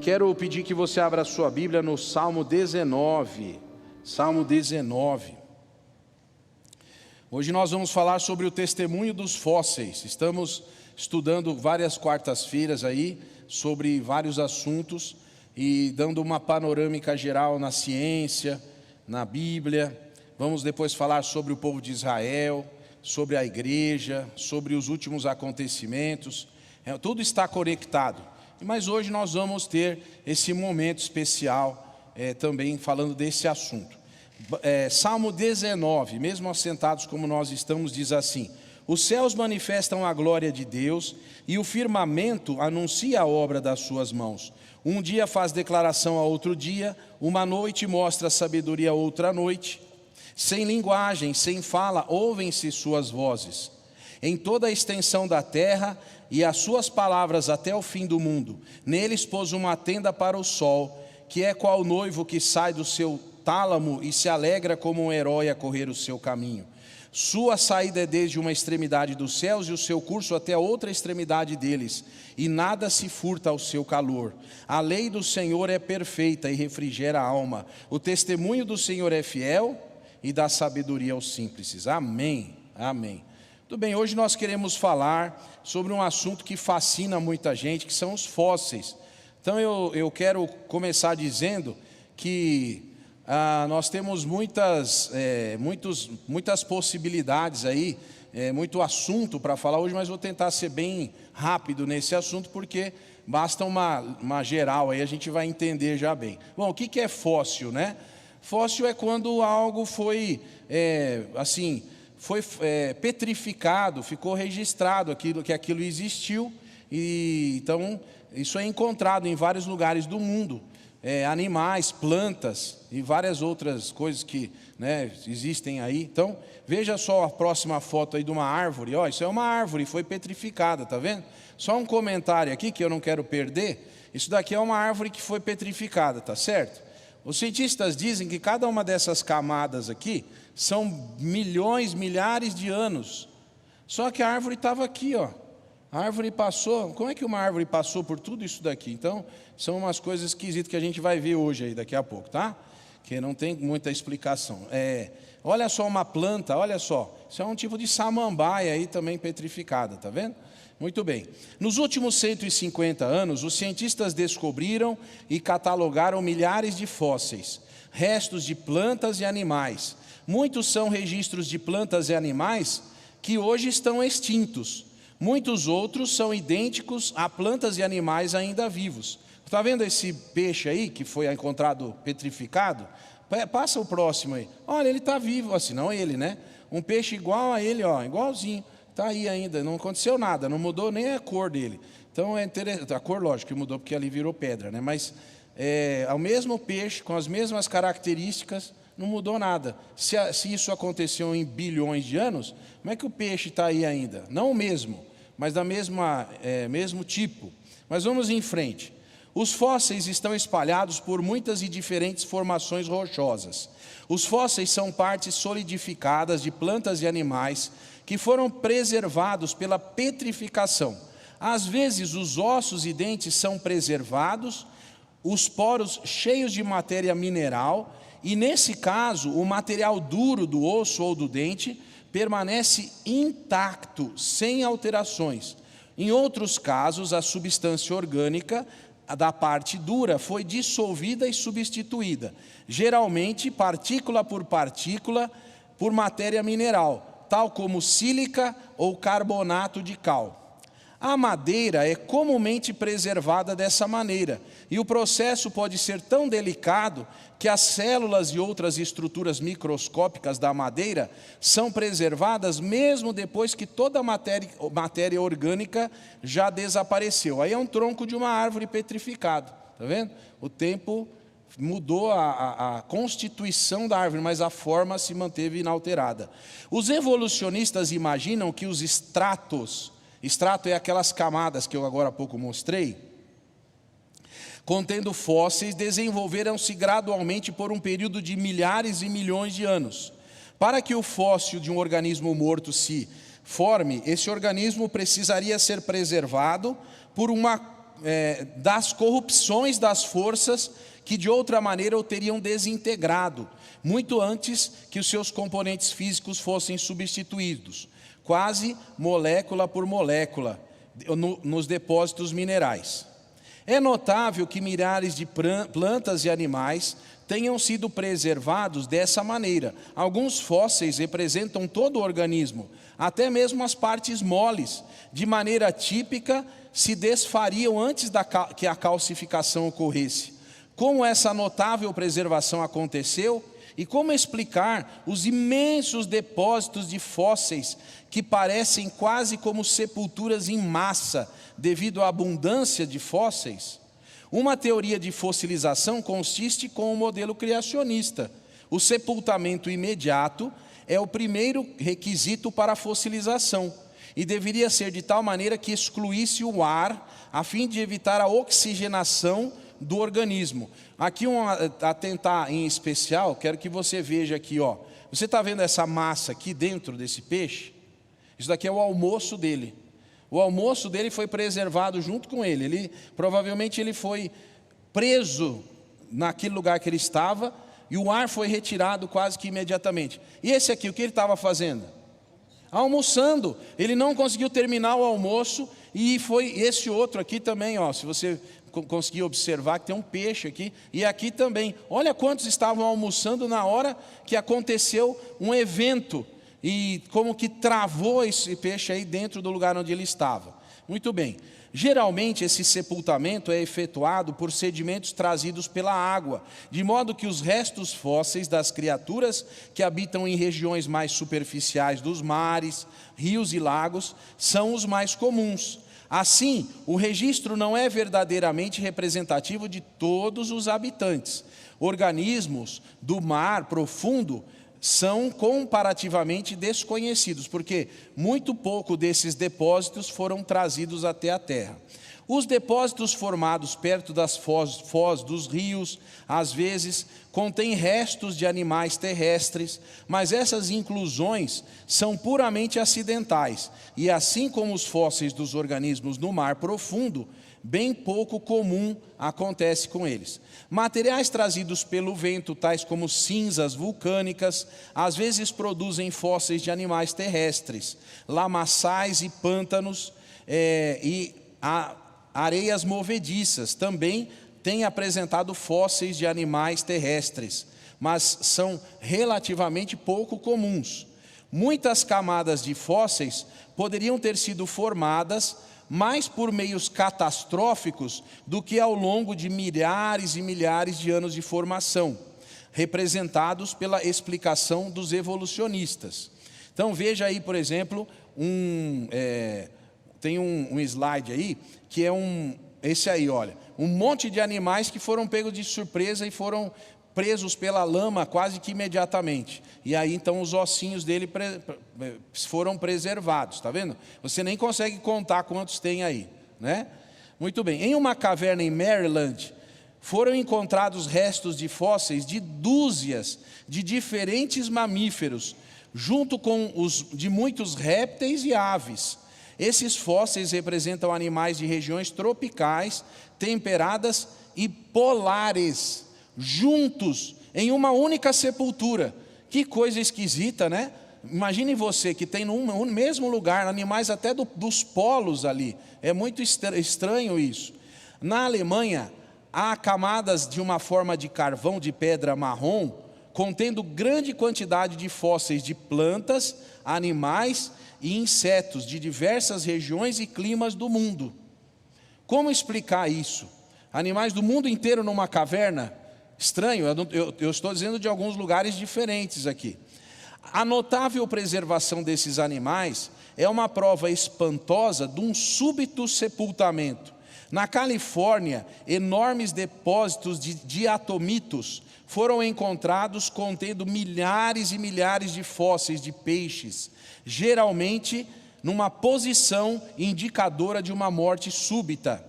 Quero pedir que você abra a sua Bíblia no Salmo 19. Salmo 19. Hoje nós vamos falar sobre o testemunho dos fósseis. Estamos estudando várias quartas-feiras aí sobre vários assuntos e dando uma panorâmica geral na ciência, na Bíblia. Vamos depois falar sobre o povo de Israel, sobre a igreja, sobre os últimos acontecimentos. Tudo está conectado. Mas hoje nós vamos ter esse momento especial também falando desse assunto. Salmo 19, mesmo assentados como nós estamos, diz assim: os céus manifestam a glória de Deus e o firmamento anuncia a obra das suas mãos. Um dia faz declaração a outro dia, uma noite mostra sabedoria a outra noite. Sem linguagem, sem fala, ouvem-se suas vozes. Em toda a extensão da terra e as suas palavras até o fim do mundo. Neles pôs uma tenda para o sol, que é qual noivo que sai do seu tálamo e se alegra como um herói a correr o seu caminho. Sua saída é desde uma extremidade dos céus e o seu curso até a outra extremidade deles, e nada se furta ao seu calor. A lei do Senhor é perfeita e refrigera a alma. O testemunho do Senhor é fiel e dá sabedoria aos simples. Amém, amém. Tudo bem, hoje nós queremos falar sobre um assunto que fascina muita gente, que são os fósseis. Então eu quero começar dizendo que nós temos muitas possibilidades aí, muito assunto para falar hoje, mas vou tentar ser bem rápido nesse assunto, porque basta uma geral aí, a gente vai entender já bem. Bom, o que é fóssil, né? Fóssil é quando algo foi, petrificado, ficou registrado que aquilo existiu, e então isso é encontrado em vários lugares do mundo. Animais, plantas e várias outras coisas que existem aí. Então, veja só a próxima foto aí de uma árvore. Isso é uma árvore, foi petrificada, tá vendo? Só um comentário aqui que eu não quero perder. Isso daqui é uma árvore que foi petrificada, tá certo? Os cientistas dizem que cada uma dessas camadas aqui são milhões, milhares de anos. Só que a árvore estava aqui, ó. A árvore passou, como é que uma árvore passou por tudo isso daqui? Então, são umas coisas esquisitas que a gente vai ver hoje aí, daqui a pouco, tá? Que não tem muita explicação. Olha só uma planta, olha só. Isso é um tipo de samambaia aí também petrificada, tá vendo? Muito bem. Nos últimos 150 anos, os cientistas descobriram e catalogaram milhares de fósseis, restos de plantas e animais. Muitos são registros de plantas e animais que hoje estão extintos. Muitos outros são idênticos a plantas e animais ainda vivos. Está vendo esse peixe aí que foi encontrado petrificado? Passa o próximo aí. Olha, ele está vivo, assim, não ele, né? Um peixe igual a ele, ó, igualzinho. Está aí ainda, não aconteceu nada, não mudou nem a cor dele. Então é interessante, a cor lógico que mudou porque ali virou pedra, né? Mas o mesmo peixe, com as mesmas características, não mudou nada. Se isso aconteceu em bilhões de anos, como é que o peixe está aí ainda? Não o mesmo, mas da mesmo tipo. Mas vamos em frente. Os fósseis estão espalhados por muitas e diferentes formações rochosas. Os fósseis são partes solidificadas de plantas e animais que foram preservados pela petrificação. Às vezes os ossos e dentes são preservados, os poros cheios de matéria mineral, e nesse caso o material duro do osso ou do dente permanece intacto, sem alterações. Em outros casos, a substância orgânica da parte dura foi dissolvida e substituída, geralmente partícula, por matéria mineral, tal como sílica ou carbonato de cal. A madeira é comumente preservada dessa maneira, e o processo pode ser tão delicado que as células e outras estruturas microscópicas da madeira são preservadas mesmo depois que toda a matéria orgânica já desapareceu. Aí é um tronco de uma árvore petrificado, tá vendo? O tempo mudou a constituição da árvore, mas a forma se manteve inalterada. Os evolucionistas imaginam que os estratos é aquelas camadas que eu agora há pouco mostrei, contendo fósseis, desenvolveram-se gradualmente por um período de milhares e milhões de anos. Para que o fóssil de um organismo morto se forme, esse organismo precisaria ser preservado por uma das corrupções das forças que de outra maneira o teriam desintegrado, muito antes que os seus componentes físicos fossem substituídos, quase molécula por molécula, nos depósitos minerais. É notável que milhares de plantas e animais tenham sido preservados dessa maneira. Alguns fósseis representam todo o organismo, até mesmo as partes moles, de maneira típica, se desfariam antes que a calcificação ocorresse. Como essa notável preservação aconteceu e como explicar os imensos depósitos de fósseis que parecem quase como sepulturas em massa devido à abundância de fósseis? Uma teoria de fossilização consiste com o modelo criacionista. O sepultamento imediato é o primeiro requisito para a fossilização e deveria ser de tal maneira que excluísse o ar a fim de evitar a oxigenação do organismo. Aqui um atentar em especial, quero que você veja aqui, ó. Você está vendo essa massa aqui dentro desse peixe? Isso daqui é o almoço dele. O almoço dele foi preservado junto com ele. Provavelmente ele foi preso naquele lugar que ele estava e o ar foi retirado quase que imediatamente. E esse aqui, o que ele estava fazendo? Almoçando. Ele não conseguiu terminar o almoço e foi esse outro aqui também, ó. Se você conseguir observar que tem um peixe aqui, e aqui também. Olha quantos estavam almoçando na hora que aconteceu um evento, e como que travou esse peixe aí dentro do lugar onde ele estava. Muito bem. Geralmente esse sepultamento é efetuado por sedimentos trazidos pela água, de modo que os restos fósseis das criaturas que habitam em regiões mais superficiais dos mares, rios e lagos são os mais comuns. Assim, o registro não é verdadeiramente representativo de todos os habitantes. Organismos do mar profundo são comparativamente desconhecidos, porque muito pouco desses depósitos foram trazidos até a terra. Os depósitos formados perto das foz dos rios, às vezes, contêm restos de animais terrestres, mas essas inclusões são puramente acidentais, e assim como os fósseis dos organismos no mar profundo, bem pouco comum acontece com eles. Materiais trazidos pelo vento, tais como cinzas vulcânicas, às vezes produzem fósseis de animais terrestres, lamaçais e pântanos areias movediças também têm apresentado fósseis de animais terrestres, mas são relativamente pouco comuns. Muitas camadas de fósseis poderiam ter sido formadas mais por meios catastróficos do que ao longo de milhares e milhares de anos de formação, representados pela explicação dos evolucionistas. Então veja aí, por exemplo, tem um slide aí, que é esse aí, olha, um monte de animais que foram pegos de surpresa e foram presos pela lama quase que imediatamente. E aí então os ossinhos dele foram preservados, está vendo? Você nem consegue contar quantos tem aí, né? Muito bem. Em uma caverna em Maryland, foram encontrados restos de fósseis de dúzias de diferentes mamíferos, junto com os de muitos répteis e aves. Esses fósseis representam animais de regiões tropicais, temperadas e polares, juntos em uma única sepultura. Que coisa esquisita, né? Imagine você que tem no mesmo lugar animais até dos polos ali. É muito estranho isso. Na Alemanha, há camadas de uma forma de carvão de pedra marrom, contendo grande quantidade de fósseis de plantas, animais e insetos de diversas regiões e climas do mundo. Como explicar isso? Animais do mundo inteiro numa caverna? Estranho, eu estou dizendo de alguns lugares diferentes aqui. A notável preservação desses animais é uma prova espantosa de um súbito sepultamento. Na Califórnia, enormes depósitos de diatomitos foram encontrados contendo milhares e milhares de fósseis de peixes, geralmente numa posição indicadora de uma morte súbita.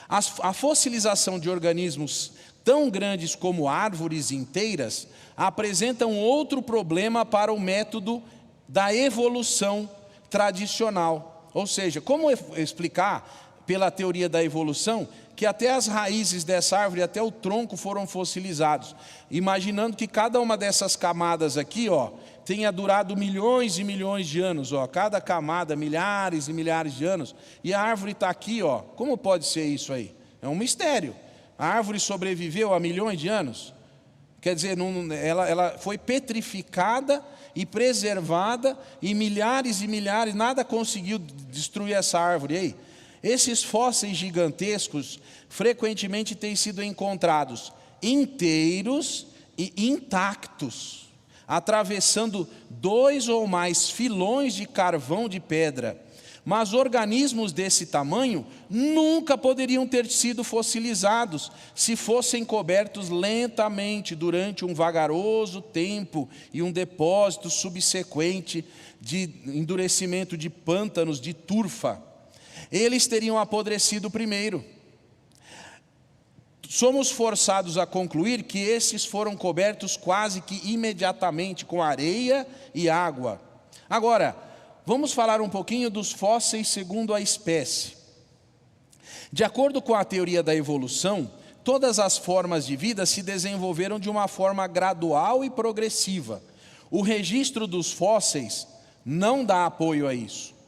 A fossilização de organismos tão grandes como árvores inteiras apresentam outro problema para o método da evolução tradicional. Ou seja, como explicar pela teoria da evolução, que até as raízes dessa árvore, até o tronco foram fossilizados, imaginando que cada uma dessas camadas aqui, ó, tenha durado milhões e milhões de anos, ó, cada camada, milhares e milhares de anos, e a árvore está aqui, ó. Como pode ser isso aí? É um mistério. A árvore sobreviveu a milhões de anos? Quer dizer, ela foi petrificada e preservada, e milhares, nada conseguiu destruir essa árvore aí. Esses fósseis gigantescos frequentemente têm sido encontrados inteiros e intactos, atravessando 2 ou mais filões de carvão de pedra. Mas organismos desse tamanho nunca poderiam ter sido fossilizados se fossem cobertos lentamente durante um vagaroso tempo e um depósito subsequente de endurecimento de pântanos de turfa. Eles teriam apodrecido primeiro. Somos forçados a concluir que esses foram cobertos quase que imediatamente com areia e água. Agora, vamos falar um pouquinho dos fósseis segundo a espécie. De acordo com a teoria da evolução, todas as formas de vida se desenvolveram de uma forma gradual e progressiva. O registro dos fósseis não dá apoio a isso.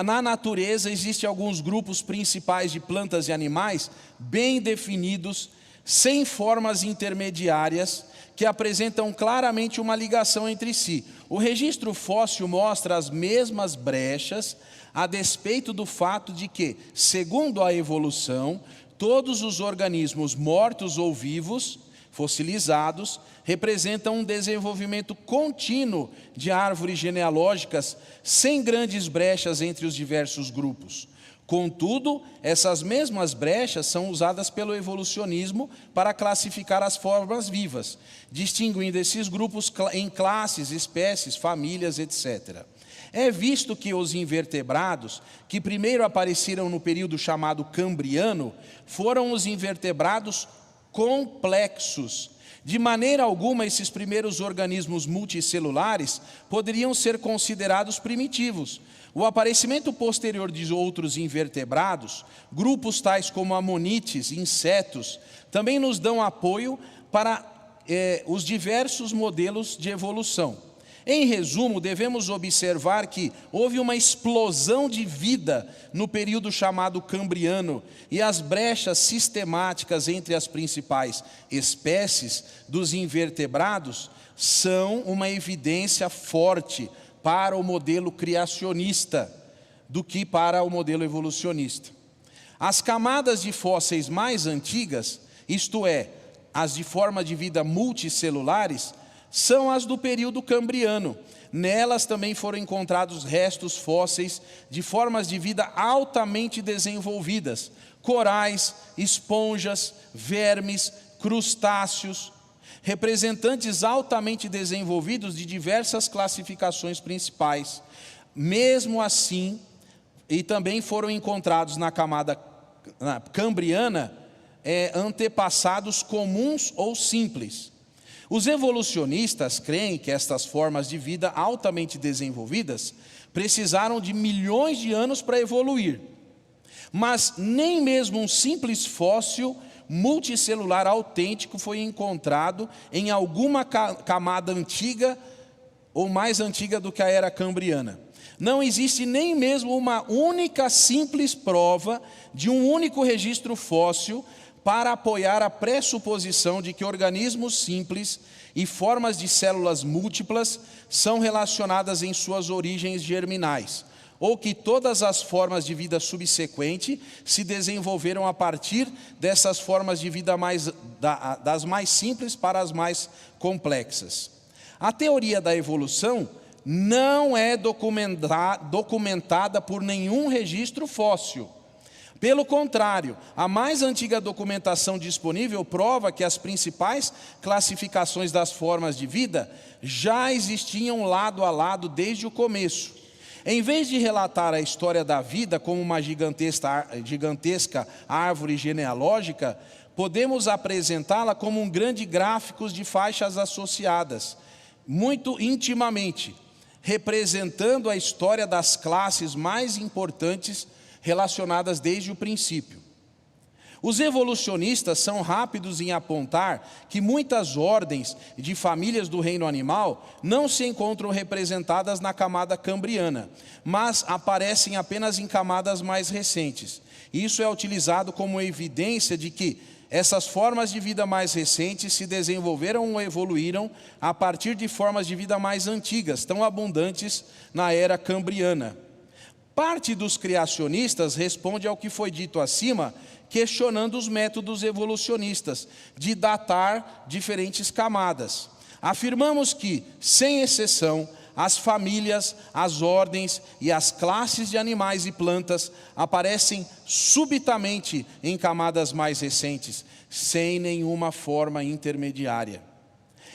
Na natureza existem alguns grupos principais de plantas e animais bem definidos, sem formas intermediárias, que apresentam claramente uma ligação entre si. O registro fóssil mostra as mesmas brechas, a despeito do fato de que, segundo a evolução, todos os organismos mortos ou vivos, fossilizados, representam um desenvolvimento contínuo de árvores genealógicas, sem grandes brechas entre os diversos grupos. Contudo, essas mesmas brechas são usadas pelo evolucionismo para classificar as formas vivas, distinguindo esses grupos em classes, espécies, famílias, etc. É visto que os invertebrados, que primeiro apareceram no período chamado Cambriano, foram os invertebrados complexos. De maneira alguma, esses primeiros organismos multicelulares poderiam ser considerados primitivos. O aparecimento posterior de outros invertebrados, grupos tais como amonites, insetos, também nos dão apoio para os diversos modelos de evolução. Em resumo, devemos observar que houve uma explosão de vida no período chamado Cambriano, e as brechas sistemáticas entre as principais espécies dos invertebrados são uma evidência forte para o modelo criacionista do que para o modelo evolucionista. As camadas de fósseis mais antigas, isto é, as de forma de vida multicelulares, são as do período Cambriano. Nelas também foram encontrados restos fósseis de formas de vida altamente desenvolvidas: corais, esponjas, vermes, crustáceos, representantes altamente desenvolvidos de diversas classificações principais. Mesmo assim, e também foram encontrados na camada cambriana antepassados comuns ou simples. Os evolucionistas creem que estas formas de vida altamente desenvolvidas precisaram de milhões de anos para evoluir. Mas nem mesmo um simples fóssil multicelular autêntico foi encontrado em alguma camada antiga ou mais antiga do que a era cambriana. Não existe nem mesmo uma única simples prova de um único registro fóssil para apoiar a pressuposição de que organismos simples e formas de células múltiplas são relacionadas em suas origens germinais, ou que todas as formas de vida subsequente se desenvolveram a partir dessas formas de vida das mais simples para as mais complexas. A teoria da evolução não é documentada por nenhum registro fóssil. Pelo contrário, a mais antiga documentação disponível prova que as principais classificações das formas de vida já existiam lado a lado desde o começo. Em vez de relatar a história da vida como uma gigantesca árvore genealógica, podemos apresentá-la como um grande gráfico de faixas associadas, muito intimamente, representando a história das classes mais importantes relacionadas desde o princípio. Os evolucionistas são rápidos em apontar que muitas ordens de famílias do reino animal não se encontram representadas na camada cambriana, mas aparecem apenas em camadas mais recentes. Isso é utilizado como evidência de que essas formas de vida mais recentes se desenvolveram ou evoluíram a partir de formas de vida mais antigas, tão abundantes na era cambriana. Parte dos criacionistas responde ao que foi dito acima, questionando os métodos evolucionistas de datar diferentes camadas. Afirmamos que, sem exceção, as famílias, as ordens e as classes de animais e plantas aparecem subitamente em camadas mais recentes, sem nenhuma forma intermediária.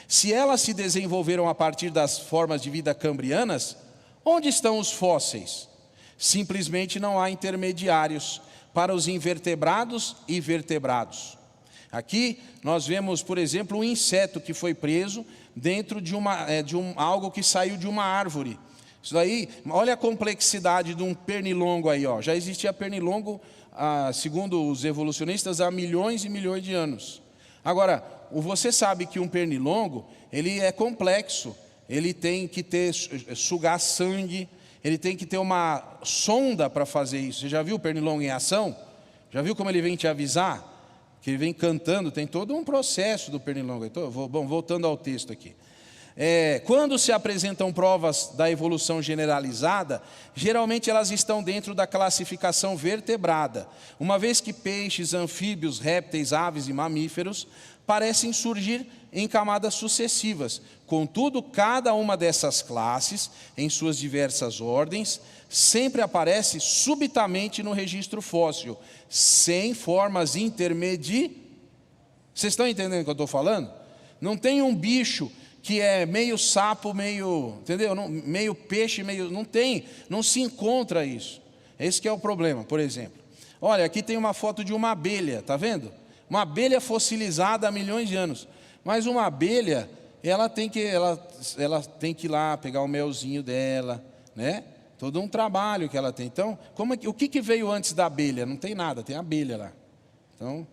Se elas se desenvolveram a partir das formas de vida cambrianas, onde estão os fósseis? Simplesmente não há intermediários para os invertebrados e vertebrados. Aqui nós vemos, por exemplo, um inseto que foi preso dentro de algo que saiu de uma árvore. Isso daí, olha a complexidade de um pernilongo aí, ó. Já existia pernilongo, segundo os evolucionistas, há milhões e milhões de anos. Agora, você sabe que um pernilongo, ele é complexo, ele tem que sugar sangue, ele tem que ter uma sonda para fazer isso. Você já viu o pernilongo em ação? Já viu como ele vem te avisar? Que ele vem cantando, tem todo um processo do pernilongo. Bom, voltando ao texto aqui. Quando se apresentam provas da evolução generalizada, geralmente elas estão dentro da classificação vertebrada, uma vez que peixes, anfíbios, répteis, aves e mamíferos parecem surgir em camadas sucessivas. Contudo, cada uma dessas classes, em suas diversas ordens, sempre aparece subitamente no registro fóssil, sem formas intermediárias. Vocês estão entendendo o que eu estou falando? Não tem um bicho que é meio sapo, meio, entendeu? Meio peixe, meio, não tem, não se encontra isso. Esse que é o problema, por exemplo. Olha, aqui tem uma foto de uma abelha, tá vendo? Uma abelha fossilizada há milhões de anos. Mas uma abelha, ela tem que ir lá pegar o melzinho dela, né? Todo um trabalho que ela tem. Então, o que veio antes da abelha? Não tem nada, tem a abelha lá. Então,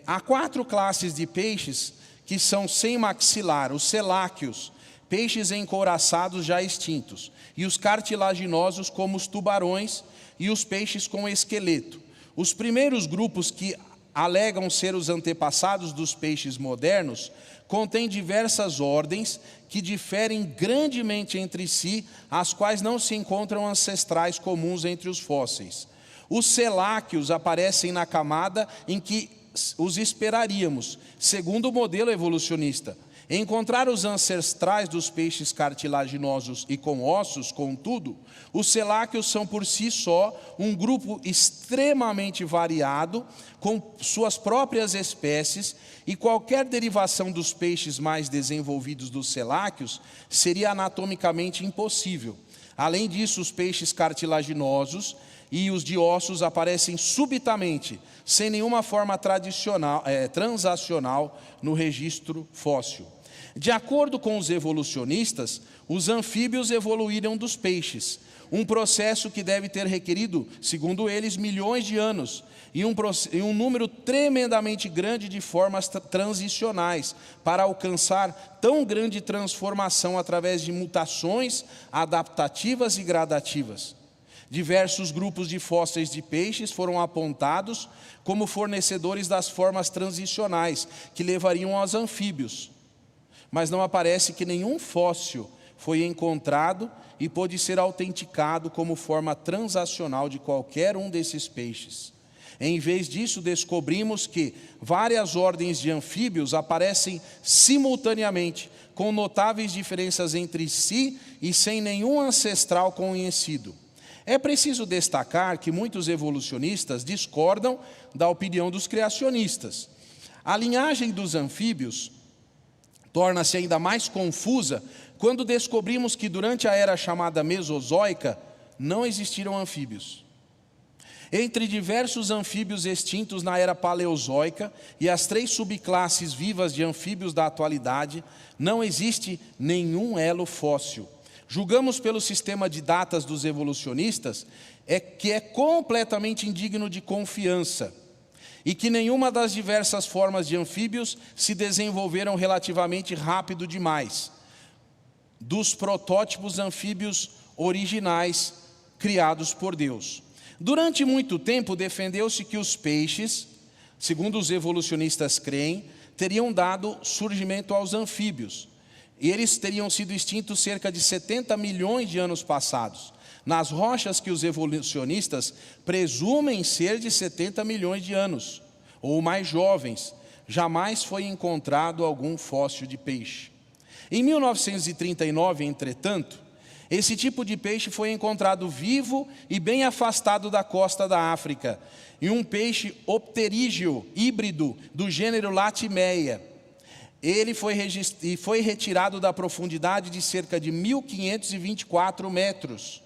há 4 classes de peixes que são sem maxilar: os celáqueos, peixes encouraçados já extintos, e os cartilaginosos, como os tubarões, e os peixes com esqueleto. Os primeiros grupos, que alegam ser os antepassados dos peixes modernos, contêm diversas ordens que diferem grandemente entre si, as quais não se encontram ancestrais comuns entre os fósseis. Os celáqueos aparecem na camada em que os esperaríamos, segundo o modelo evolucionista. Encontrar os ancestrais dos peixes cartilaginosos e com ossos, contudo, os celáqueos são por si só um grupo extremamente variado, com suas próprias espécies, e qualquer derivação dos peixes mais desenvolvidos dos celáqueos seria anatomicamente impossível. Além disso, os peixes cartilaginosos e os de ossos aparecem subitamente, sem nenhuma forma transacional no registro fóssil. De acordo com os evolucionistas, os anfíbios evoluíram dos peixes, um processo que deve ter requerido, segundo eles, milhões de anos, e um número tremendamente grande de formas transicionais para alcançar tão grande transformação através de mutações adaptativas e gradativas. Diversos grupos de fósseis de peixes foram apontados como fornecedores das formas transicionais que levariam aos anfíbios. Mas não aparece que nenhum fóssil foi encontrado e pôde ser autenticado como forma transacional de qualquer um desses peixes. Em vez disso, descobrimos que várias ordens de anfíbios aparecem simultaneamente, com notáveis diferenças entre si e sem nenhum ancestral conhecido. É preciso destacar que muitos evolucionistas discordam da opinião dos criacionistas. A linhagem dos anfíbios torna-se ainda mais confusa quando descobrimos que durante a era chamada Mesozoica não existiram anfíbios. Entre diversos anfíbios extintos na era Paleozoica e as 3 subclasses vivas de anfíbios da atualidade, não existe nenhum elo fóssil. Julgamos pelo sistema de datas dos evolucionistas que é completamente indigno de confiança e que nenhuma das diversas formas de anfíbios se desenvolveram relativamente rápido demais dos protótipos anfíbios originais criados por Deus. Durante muito tempo defendeu-se que os peixes, segundo os evolucionistas creem, teriam dado surgimento aos anfíbios. E eles teriam sido extintos cerca de 70 milhões de anos passados, nas rochas que os evolucionistas presumem ser de 70 milhões de anos, ou mais jovens. Jamais foi encontrado algum fóssil de peixe. Em 1939, entretanto, esse tipo de peixe foi encontrado vivo e bem afastado da costa da África, e um peixe opterígeo híbrido do gênero Latimeia. Ele foi retirado da profundidade de cerca de 1.524 metros.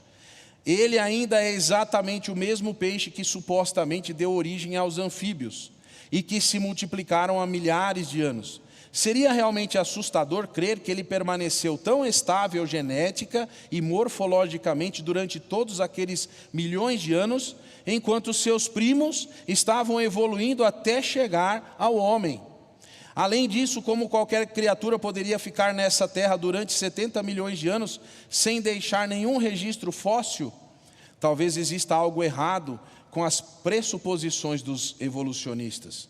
Ele ainda é exatamente o mesmo peixe que supostamente deu origem aos anfíbios e que se multiplicaram há milhares de anos. Seria realmente assustador crer que ele permaneceu tão estável genética e morfologicamente durante todos aqueles milhões de anos, enquanto seus primos estavam evoluindo até chegar ao homem. Além disso, como qualquer criatura poderia ficar nessa terra durante 70 milhões de anos sem deixar nenhum registro fóssil? Talvez exista algo errado com as pressuposições dos evolucionistas.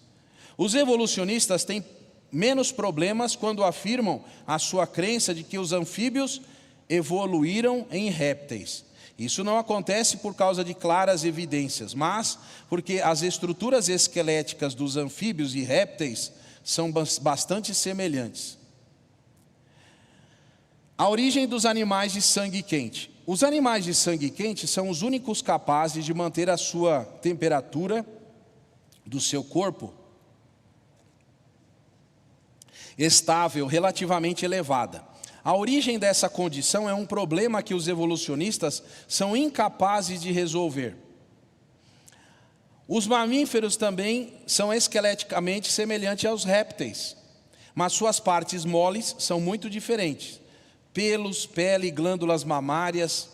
Os evolucionistas têm menos problemas quando afirmam a sua crença de que os anfíbios evoluíram em répteis. Isso não acontece por causa de claras evidências, mas porque as estruturas esqueléticas dos anfíbios e répteis são bastante semelhantes. A origem dos animais de sangue quente. Os animais de sangue quente são os únicos capazes de manter a sua temperatura do seu corpo estável, relativamente elevada. A origem dessa condição é um problema que os evolucionistas são incapazes de resolver. Os mamíferos também são esqueleticamente semelhantes aos répteis, mas suas partes moles são muito diferentes. Pelos, pele, glândulas mamárias.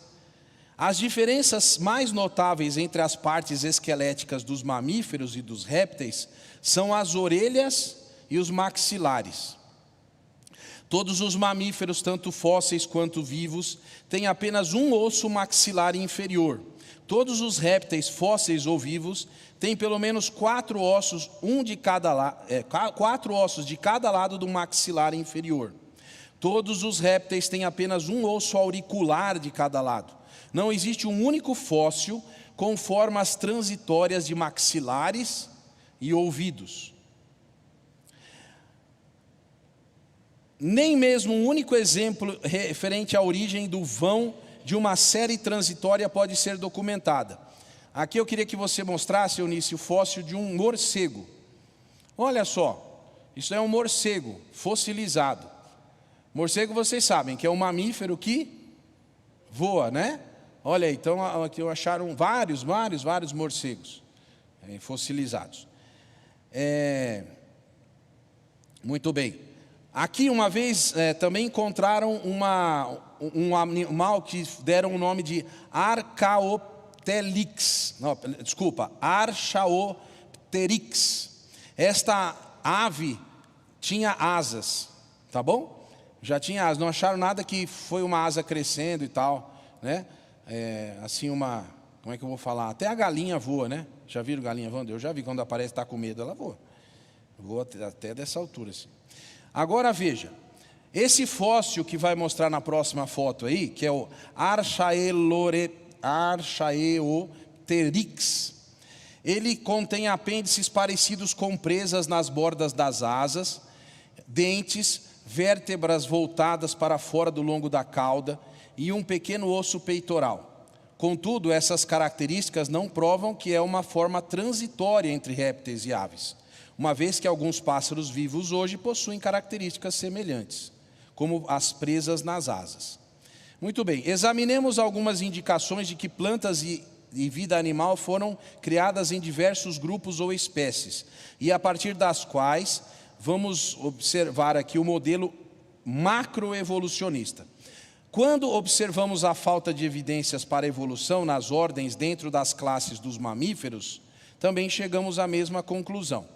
As diferenças mais notáveis entre as partes esqueléticas dos mamíferos e dos répteis são as orelhas e os maxilares. Todos os mamíferos, tanto fósseis quanto vivos, têm apenas um osso maxilar inferior. Todos os répteis, fósseis ou vivos, têm pelo menos 4 ossos, quatro ossos de cada lado do maxilar inferior. Todos os répteis têm apenas um osso auricular de cada lado. Não existe um único fóssil com formas transitórias de maxilares e ouvidos. Nem mesmo um único exemplo referente à origem do vão de uma série transitória pode ser documentada. Aqui eu queria que você mostrasse, Eunice, o fóssil de um morcego. Olha só, isso é um morcego fossilizado. Morcego, vocês sabem que é um mamífero que voa, né? Olha aí, então aqui acharam vários morcegos fossilizados. Muito bem. Aqui uma vez também encontraram um animal que deram o nome de Archaeopteryx. Esta ave tinha asas, tá bom? Já tinha asas, não acharam nada que foi uma asa crescendo e tal, né? Assim como é que eu vou falar? Até a galinha voa, né? Já viram galinha voando? Eu já vi, quando aparece, está com medo, ela voa. Voa até dessa altura assim. Agora veja, esse fóssil que vai mostrar na próxima foto aí, que é o Archaeopteryx, ele contém apêndices parecidos com presas nas bordas das asas, dentes, vértebras voltadas para fora do longo da cauda e um pequeno osso peitoral. Contudo, essas características não provam que é uma forma transitória entre répteis e aves, uma vez que alguns pássaros vivos hoje possuem características semelhantes, como as presas nas asas. Muito bem, examinemos algumas indicações de que plantas e vida animal foram criadas em diversos grupos ou espécies, e a partir das quais vamos observar aqui o modelo macroevolucionista. Quando observamos a falta de evidências para a evolução nas ordens dentro das classes dos mamíferos, também chegamos à mesma conclusão.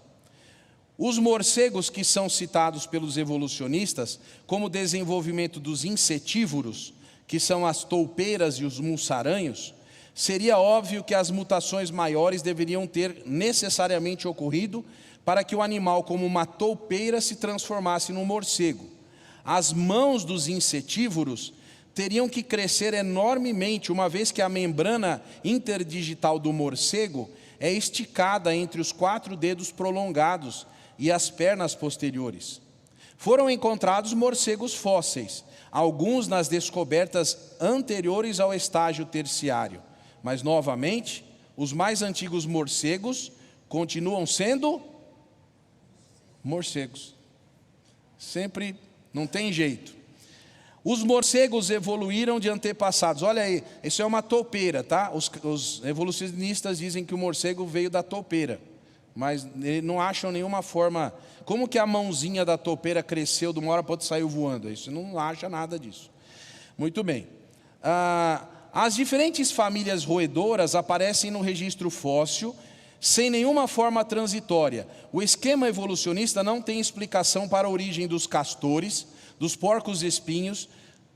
Os morcegos que são citados pelos evolucionistas como desenvolvimento dos insetívoros, que são as toupeiras e os mussaranhos, seria óbvio que as mutações maiores deveriam ter necessariamente ocorrido para que o animal como uma toupeira se transformasse num morcego. As mãos dos insetívoros teriam que crescer enormemente, uma vez que a membrana interdigital do morcego é esticada entre os 4 dedos prolongados e as pernas posteriores. Foram encontrados morcegos fósseis, alguns nas descobertas anteriores ao estágio terciário. Mas, novamente, os mais antigos morcegos continuam sendo morcegos. Sempre, não tem jeito. Os morcegos evoluíram de antepassados. Olha aí, isso é uma toupeira, tá? Os evolucionistas dizem que o morcego veio da toupeira, mas não acham nenhuma forma. Como que a mãozinha da toupeira cresceu de uma hora para outra e saiu voando? Isso não acha nada disso. Muito bem. As diferentes famílias roedoras aparecem no registro fóssil sem nenhuma forma transitória. O esquema evolucionista não tem explicação para a origem dos castores, dos porcos-espinhos,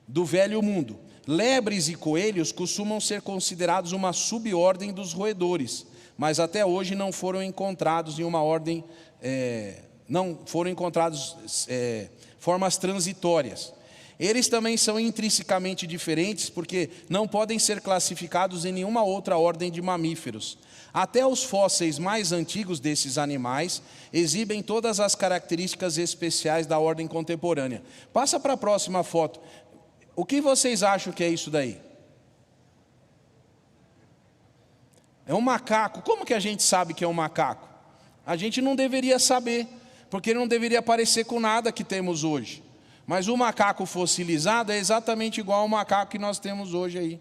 do velho mundo. Lebres e coelhos costumam ser considerados uma subordem dos roedores, mas até hoje não foram encontrados em uma ordem, formas transitórias. Eles também são intrinsecamente diferentes porque não podem ser classificados em nenhuma outra ordem de mamíferos. Até os fósseis mais antigos desses animais exibem todas as características especiais da ordem contemporânea. Passa para a próxima foto. O que vocês acham que é isso daí? É um macaco. Como que a gente sabe que é um macaco? A gente não deveria saber, porque ele não deveria parecer com nada que temos hoje. Mas o macaco fossilizado é exatamente igual ao macaco que nós temos hoje aí.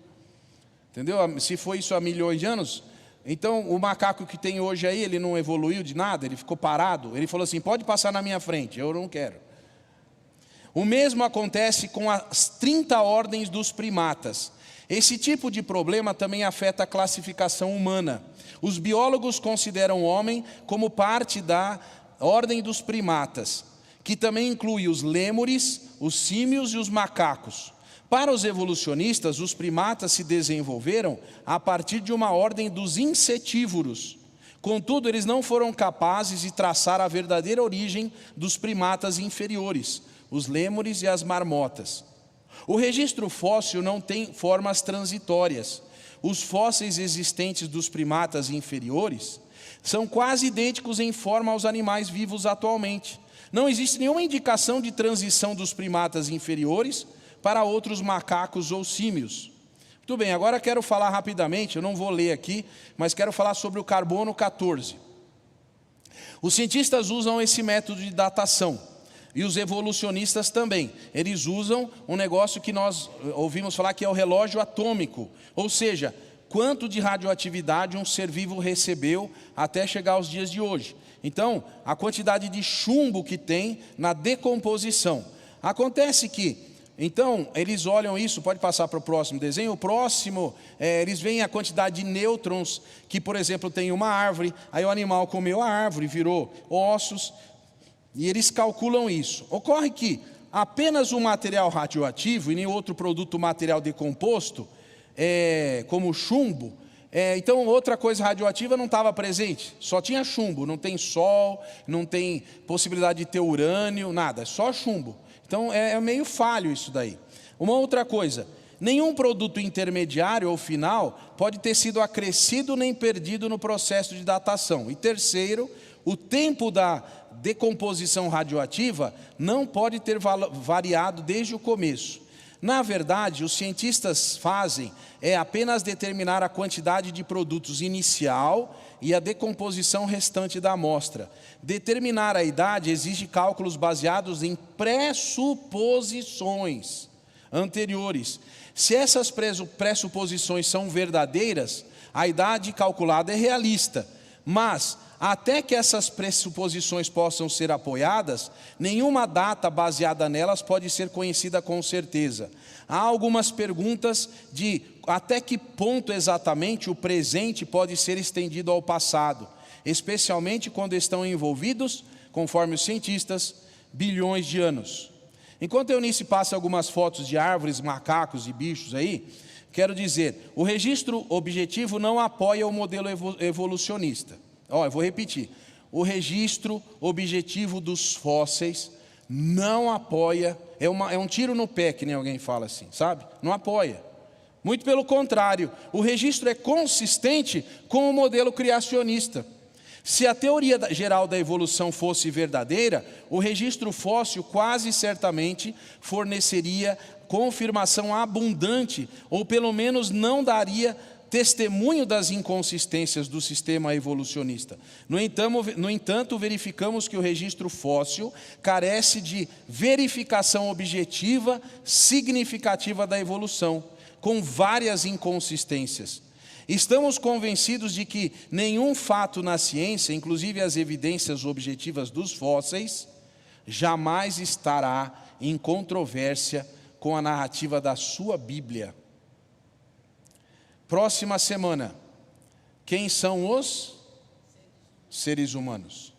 Entendeu? Se foi isso há milhões de anos, então o macaco que tem hoje aí, ele não evoluiu de nada, ele ficou parado. Ele falou assim, pode passar na minha frente, eu não quero. O mesmo acontece com as 30 ordens dos primatas. Esse tipo de problema também afeta a classificação humana. Os biólogos consideram o homem como parte da ordem dos primatas, que também inclui os lêmures, os símios e os macacos. Para os evolucionistas, os primatas se desenvolveram a partir de uma ordem dos insetívoros. Contudo, eles não foram capazes de traçar a verdadeira origem dos primatas inferiores, os lêmures e as marmotas. O registro fóssil não tem formas transitórias. Os fósseis existentes dos primatas inferiores são quase idênticos em forma aos animais vivos atualmente. Não existe nenhuma indicação de transição dos primatas inferiores para outros macacos ou símios. Muito bem, agora quero falar rapidamente, eu não vou ler aqui, mas quero falar sobre o carbono 14. Os cientistas usam esse método de datação, e os evolucionistas também. Eles usam um negócio que nós ouvimos falar que é o relógio atômico, ou seja, quanto de radioatividade um ser vivo recebeu até chegar aos dias de hoje. Então, a quantidade de chumbo que tem na decomposição. Acontece que, então, eles olham isso, pode passar para o próximo desenho, o próximo, eles veem a quantidade de nêutrons, que, por exemplo, tem uma árvore, aí o animal comeu a árvore, virou ossos, e eles calculam isso. Ocorre que apenas o material radioativo e nenhum outro produto material decomposto, como chumbo, então outra coisa radioativa não estava presente, só tinha chumbo, não tem sol, não tem possibilidade de ter urânio, nada, só chumbo. Então é meio falho isso daí. Uma outra coisa, nenhum produto intermediário ou final pode ter sido acrescido nem perdido no processo de datação. E terceiro, o tempo da decomposição radioativa não pode ter variado desde o começo. Na verdade, os cientistas fazem apenas determinar a quantidade de produtos inicial e a decomposição restante da amostra. Determinar a idade exige cálculos baseados em pressuposições anteriores. Se essas pressuposições são verdadeiras, a idade calculada é realista, mas até que essas pressuposições possam ser apoiadas, nenhuma data baseada nelas pode ser conhecida com certeza. Há algumas perguntas de até que ponto exatamente o presente pode ser estendido ao passado, especialmente quando estão envolvidos, conforme os cientistas, bilhões de anos. Enquanto Eunice passa algumas fotos de árvores, macacos e bichos aí, quero dizer, o registro objetivo não apoia o modelo evolucionista. Eu vou repetir. O registro objetivo dos fósseis não apoia, é um tiro no pé, que nem alguém fala assim, sabe? Não apoia. Muito pelo contrário, o registro é consistente com o modelo criacionista. Se a teoria geral da evolução fosse verdadeira, o registro fóssil quase certamente forneceria confirmação abundante, ou pelo menos não daria testemunho das inconsistências do sistema evolucionista. No entanto, verificamos que o registro fóssil carece de verificação objetiva significativa da evolução, com várias inconsistências. Estamos convencidos de que nenhum fato na ciência, inclusive as evidências objetivas dos fósseis, jamais estará em controvérsia com a narrativa da sua Bíblia. Próxima semana, quem são os seres humanos?